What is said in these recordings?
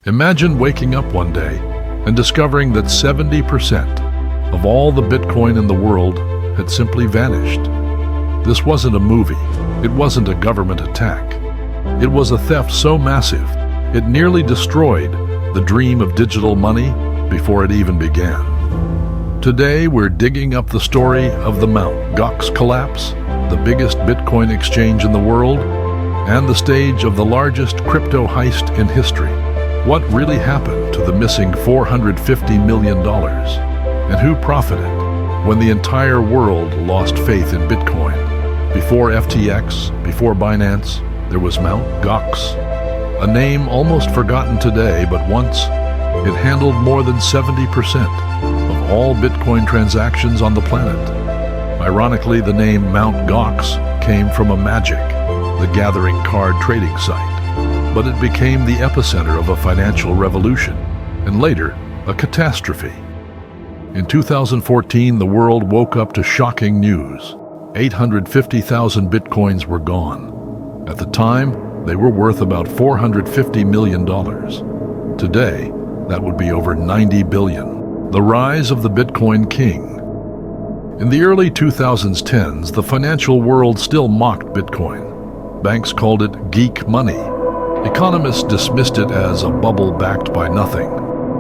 Imagine waking up one day and discovering that 70% of all the Bitcoin in the world had simply vanished. This wasn't a movie. It wasn't a government attack. It was a theft so massive, it nearly destroyed the dream of digital money before it even began. Today, we're digging up the story of the Mt. Gox collapse, the biggest Bitcoin exchange in the world, and the stage of the largest crypto heist in history. What really happened to the missing $450 million? And who profited when the entire world lost faith in Bitcoin? Before FTX, before Binance, there was Mt. Gox, a name almost forgotten today, but once it handled more than 70% of all Bitcoin transactions on the planet. Ironically, the name Mt. Gox came from a Magic, the gathering card trading site. But it became the epicenter of a financial revolution, and later, a catastrophe. In 2014, the world woke up to shocking news. 850,000 Bitcoins were gone. At the time, they were worth about $450 million. Today, that would be over $90 billion. The rise of the Bitcoin king. In the early 2010s, the financial world still mocked Bitcoin. Banks called it geek money. Economists dismissed it as a bubble backed by nothing.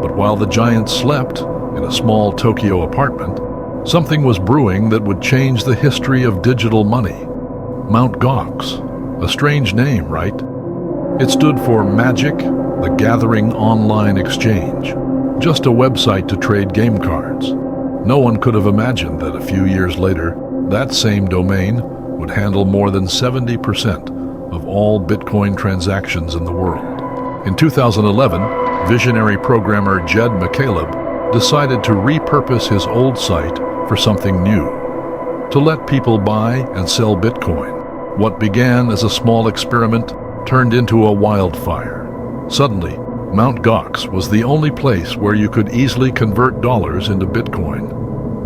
But while the giant slept in a small Tokyo apartment, something was brewing that would change the history of digital money. Mt. Gox, a strange name, right? It stood for Magic, the Gathering Online Exchange, just a website to trade game cards. No one could have imagined that a few years later, that same domain would handle more than 70% of all Bitcoin transactions in the world. In 2011, visionary programmer Jed McCaleb decided to repurpose his old site for something new, to let people buy and sell Bitcoin. What began as a small experiment turned into a wildfire. Suddenly, Mt. Gox was the only place where you could easily convert dollars into Bitcoin.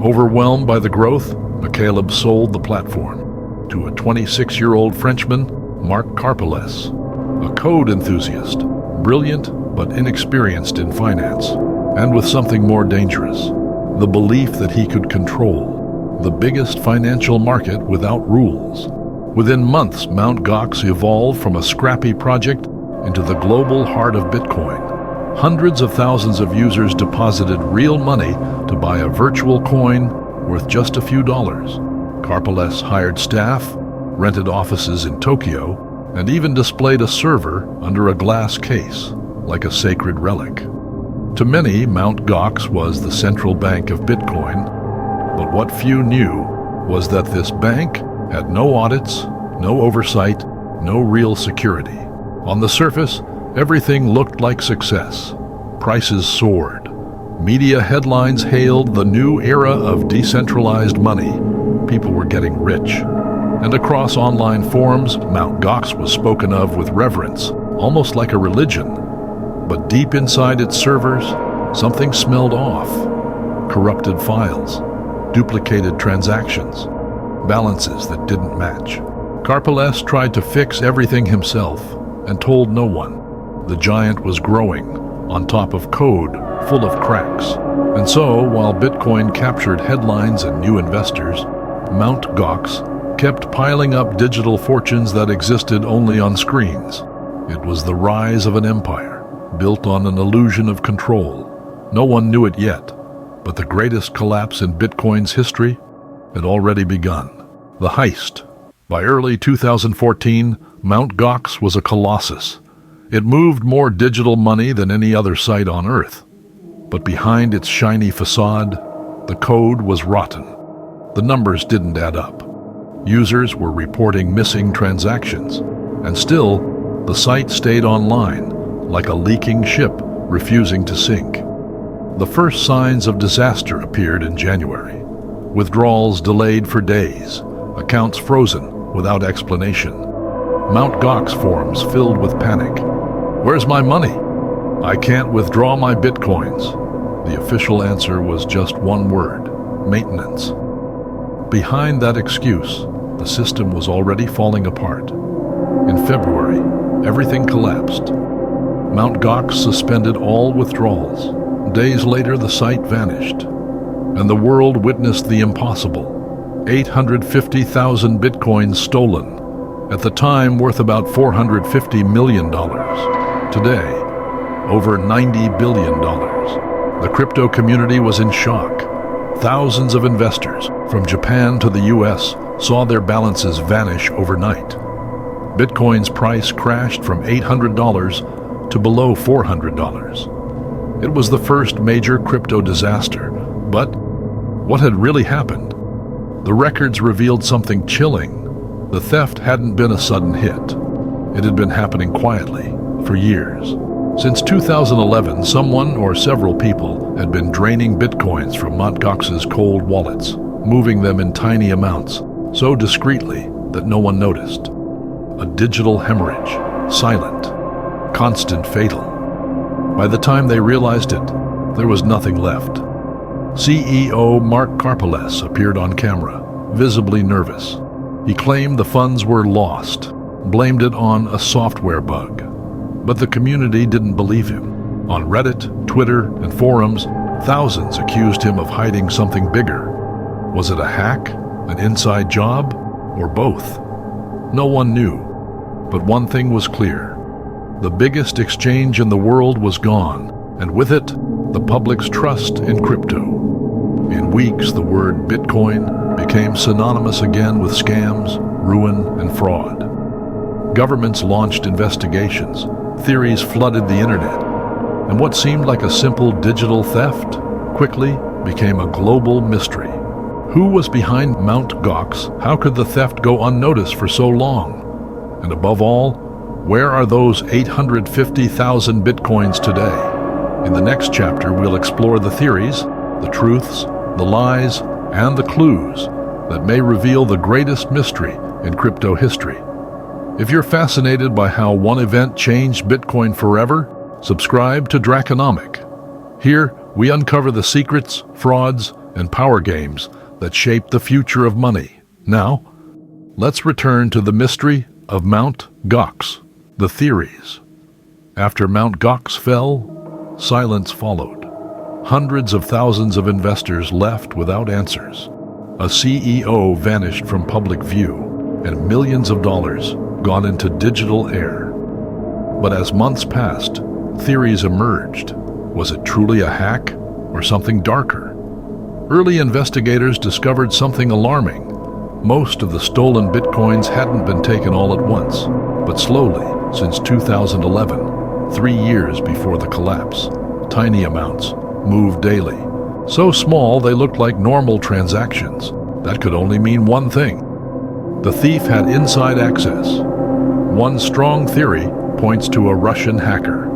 Overwhelmed by the growth, McCaleb sold the platform to a 26-year-old Frenchman, Marc Karpeles, a code enthusiast, brilliant but inexperienced in finance, and with something more dangerous, the belief that he could control the biggest financial market without rules. Within months, Mt. Gox evolved from a scrappy project into the global heart of Bitcoin. Hundreds of thousands of users deposited real money to buy a virtual coin worth just a few dollars. Karpeles hired staff, rented offices in Tokyo, and even displayed a server under a glass case, like a sacred relic. To many, Mt. Gox was the central bank of Bitcoin, but what few knew was that this bank had no audits, no oversight, no real security. On the surface, everything looked like success. Prices soared. Media headlines hailed the new era of decentralized money. People were getting rich. And across online forums, Mt. Gox was spoken of with reverence, almost like a religion. But deep inside its servers, something smelled off. Corrupted files, duplicated transactions, balances that didn't match. Karpeles tried to fix everything himself and told no one. The giant was growing on top of code full of cracks. And so, while Bitcoin captured headlines and new investors, Mt. Gox kept piling up digital fortunes that existed only on screens. It was the rise of an empire, built on an illusion of control. No one knew it yet, but the greatest collapse in Bitcoin's history had already begun. The Heist. By early 2014, Mt. Gox was a colossus. It moved more digital money than any other site on Earth. But behind its shiny facade, the code was rotten. The numbers didn't add up. Users were reporting missing transactions, and still, the site stayed online, like a leaking ship refusing to sink. The first signs of disaster appeared in January. Withdrawals delayed for days, accounts frozen without explanation. Mt. Gox forums filled with panic. "Where's my money? I can't withdraw my Bitcoins." The official answer was just one word: maintenance. Behind that excuse, the system was already falling apart. In February, everything collapsed. Mt. Gox suspended all withdrawals. Days later, the site vanished, and the world witnessed the impossible. 850,000 bitcoins stolen, at the time worth about $450 million. Today, over $90 billion. The crypto community was in shock. Thousands of investors, from Japan to the US, saw their balances vanish overnight. Bitcoin's price crashed from $800 to below $400. It was the first major crypto disaster, but what had really happened? The records revealed something chilling. The theft hadn't been a sudden hit. It had been happening quietly for years. Since 2011, someone or several people had been draining bitcoins from Mt. Gox's cold wallets, moving them in tiny amounts, so discreetly that no one noticed. A digital hemorrhage, silent, constant, fatal. By the time they realized it, there was nothing left. CEO Mark Karpeles appeared on camera, visibly nervous. He claimed the funds were lost, blamed it on a software bug. But the community didn't believe him. On Reddit, Twitter, and forums, thousands accused him of hiding something bigger. Was it a hack, an inside job, or both? No one knew. But one thing was clear. The biggest exchange in the world was gone, and with it, the public's trust in crypto. In weeks, the word Bitcoin became synonymous again with scams, ruin, and fraud. Governments launched investigations. Theories flooded the internet, and what seemed like a simple digital theft quickly became a global mystery. Who was behind Mt. Gox? How could the theft go unnoticed for so long? And above all, where are those 850,000 bitcoins today? In the next chapter, we'll explore the theories, the truths, the lies, and the clues that may reveal the greatest mystery in crypto history. If you're fascinated by how one event changed Bitcoin forever, subscribe to Drakonomic. Here, we uncover the secrets, frauds, and power games that shape the future of money. Now, let's return to the mystery of Mt. Gox, the theories. After Mt. Gox fell, silence followed. Hundreds of thousands of investors left without answers. A CEO vanished from public view, and millions of dollars gone into digital air. But as months passed, theories emerged. Was it truly a hack or something darker? Early investigators discovered something alarming. Most of the stolen bitcoins hadn't been taken all at once, but slowly since 2011, 3 years before the collapse. Tiny amounts moved daily. So small they looked like normal transactions. That could only mean one thing. The thief had inside access. One strong theory points to a Russian hacker.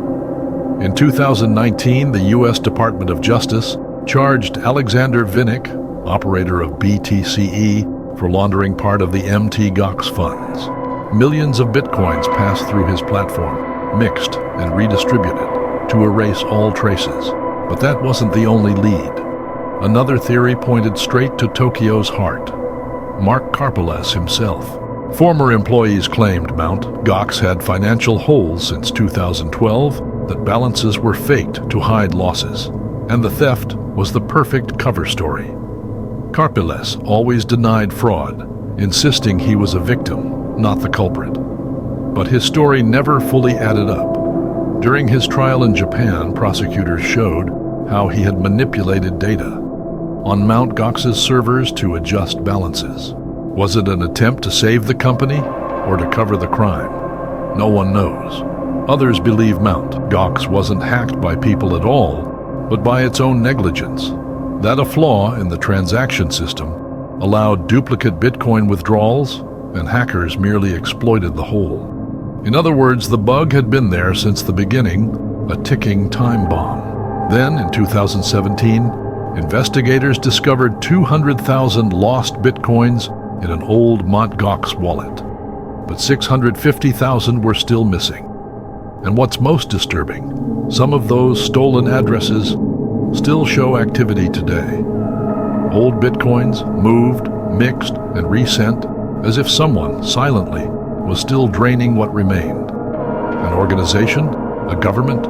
In 2019, the U.S. Department of Justice charged Alexander Vinnik, operator of BTCE, for laundering part of the Mt. Gox funds. Millions of bitcoins passed through his platform, mixed and redistributed to erase all traces. But that wasn't the only lead. Another theory pointed straight to Tokyo's heart. Mark Karpeles himself. Former employees claimed Mt. Gox had financial holes since 2012, that balances were faked to hide losses, and the theft was the perfect cover story. Karpeles always denied fraud, insisting he was a victim, not the culprit. But his story never fully added up. During his trial in Japan, prosecutors showed how he had manipulated data on Mt. Gox's servers to adjust balances. Was it an attempt to save the company or to cover the crime? No one knows. Others believe Mt. Gox wasn't hacked by people at all, but by its own negligence. That a flaw in the transaction system allowed duplicate Bitcoin withdrawals, and hackers merely exploited the hole. In other words, the bug had been there since the beginning, a ticking time bomb. Then, in 2017, investigators discovered 200,000 lost Bitcoins in an old Mt. Gox wallet. But 650,000 were still missing. And what's most disturbing, some of those stolen addresses still show activity today. Old Bitcoins moved, mixed, and resent as if someone, silently, was still draining what remained. An organization? A government?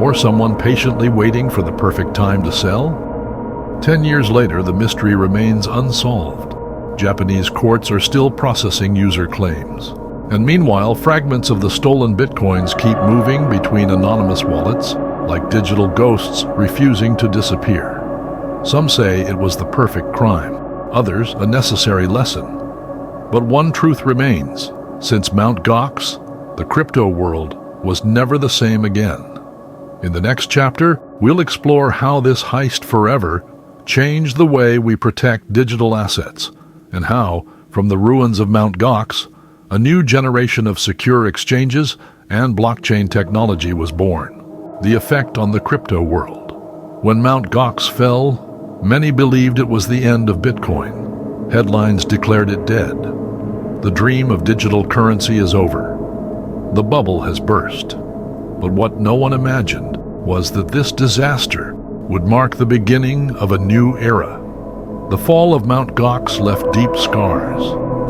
Or someone patiently waiting for the perfect time to sell? 10 years later, the mystery remains unsolved. Japanese courts are still processing user claims. And meanwhile, fragments of the stolen bitcoins keep moving between anonymous wallets, like digital ghosts refusing to disappear. Some say it was the perfect crime, others a necessary lesson. But one truth remains. Since Mt. Gox, the crypto world was never the same again. In the next chapter, we'll explore how this heist forever changed the way we protect digital assets, and how, from the ruins of Mt. Gox, a new generation of secure exchanges and blockchain technology was born. The effect on the crypto world. When Mt. Gox fell, many believed it was the end of Bitcoin. Headlines declared it dead. The dream of digital currency is over. The bubble has burst. But what no one imagined was that this disaster would mark the beginning of a new era. The fall of Mt. Gox left deep scars.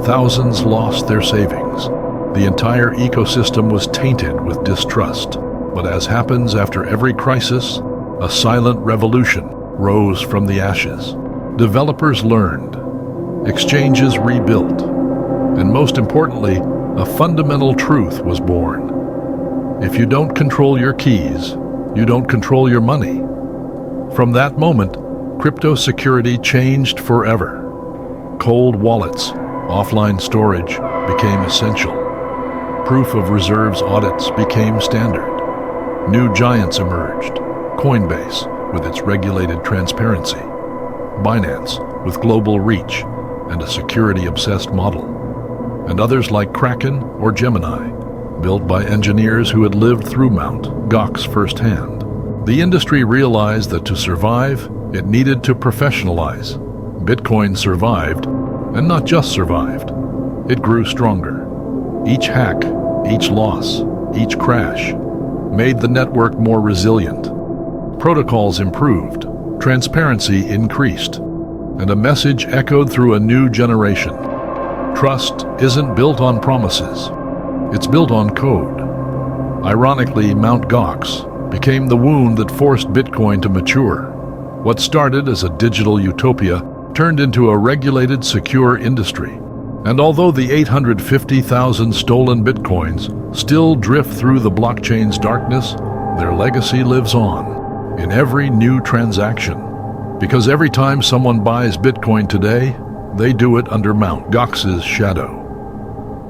Thousands lost their savings. The entire ecosystem was tainted with distrust. But as happens after every crisis, a silent revolution rose from the ashes. Developers learned, exchanges rebuilt, and most importantly, a fundamental truth was born. If you don't control your keys, you don't control your money. From that moment, crypto security changed forever. Cold wallets, offline storage became essential. Proof of reserves audits became standard. New giants emerged. Coinbase, with its regulated transparency. Binance, with global reach and a security-obsessed model. And others like Kraken or Gemini, built by engineers who had lived through Mt. Gox firsthand. The industry realized that to survive, it needed to professionalize. Bitcoin survived, and not just survived. It grew stronger. Each hack, each loss, each crash made the network more resilient. Protocols improved, transparency increased, and a message echoed through a new generation. Trust isn't built on promises. It's built on code. Ironically, Mt. Gox became the wound that forced Bitcoin to mature. What started as a digital utopia turned into a regulated, secure industry. And although the 850,000 stolen Bitcoins still drift through the blockchain's darkness, their legacy lives on in every new transaction. Because every time someone buys Bitcoin today, they do it under Mt. Gox's shadow.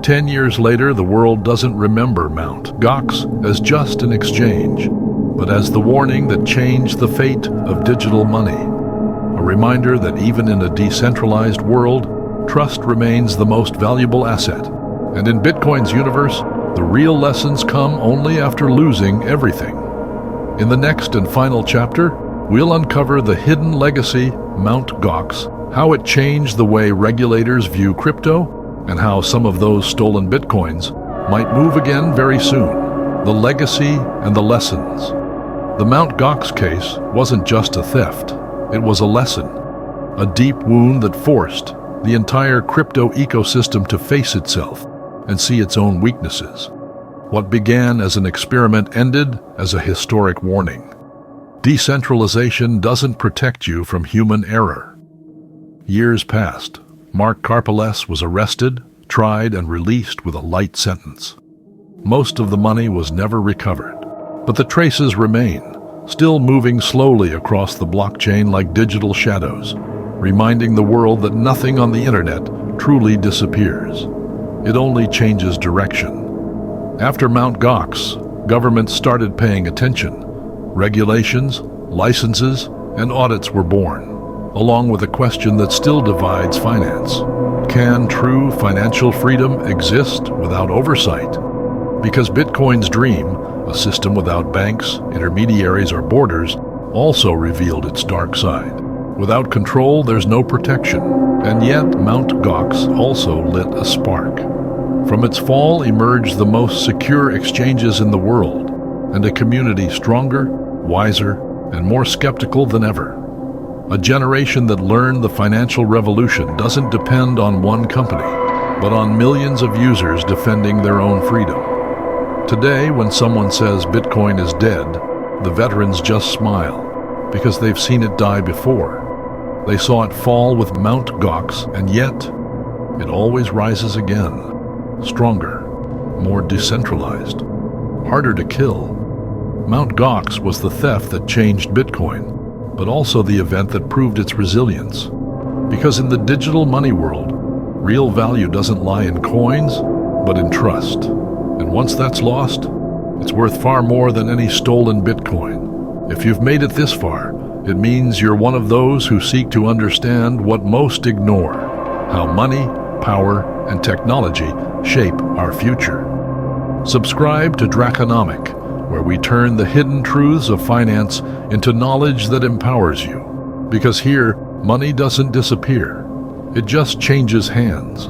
10 years later, the world doesn't remember Mt. Gox as just an exchange, but as the warning that changed the fate of digital money. A reminder that even in a decentralized world, trust remains the most valuable asset. And in Bitcoin's universe, the real lessons come only after losing everything. In the next and final chapter, we'll uncover the hidden legacy, Mt. Gox, how it changed the way regulators view crypto, and how some of those stolen Bitcoins might move again very soon. The legacy and the lessons. The Mt. Gox case wasn't just a theft. It was a lesson, a deep wound that forced the entire crypto ecosystem to face itself and see its own weaknesses. What began as an experiment ended as a historic warning. Decentralization doesn't protect you from human error. Years passed. Mark Karpeles was arrested, tried, and released with a light sentence. Most of the money was never recovered, but the traces remain, still moving slowly across the blockchain like digital shadows, reminding the world that nothing on the internet truly disappears. It only changes direction. After Mt. Gox, governments started paying attention. Regulations, licenses, and audits were born, along with a question that still divides finance. Can true financial freedom exist without oversight? Because Bitcoin's dream, a system without banks, intermediaries, or borders, also revealed its dark side. Without control, there's no protection. And yet, Mt. Gox also lit a spark. From its fall emerged the most secure exchanges in the world, and a community stronger, wiser, and more skeptical than ever. A generation that learned the financial revolution doesn't depend on one company, but on millions of users defending their own freedom. Today, when someone says Bitcoin is dead, the veterans just smile, because they've seen it die before. They saw it fall with Mt. Gox, and yet it always rises again, stronger, more decentralized, harder to kill. Mt. Gox was the theft that changed Bitcoin, but also the event that proved its resilience. Because in the digital money world, real value doesn't lie in coins, but in trust. And once that's lost, it's worth far more than any stolen Bitcoin. If you've made it this far, it means you're one of those who seek to understand what most ignore: how money, power, and technology shape our future. Subscribe to Drakonomic, where we turn the hidden truths of finance into knowledge that empowers you. Because here, money doesn't disappear. It just changes hands.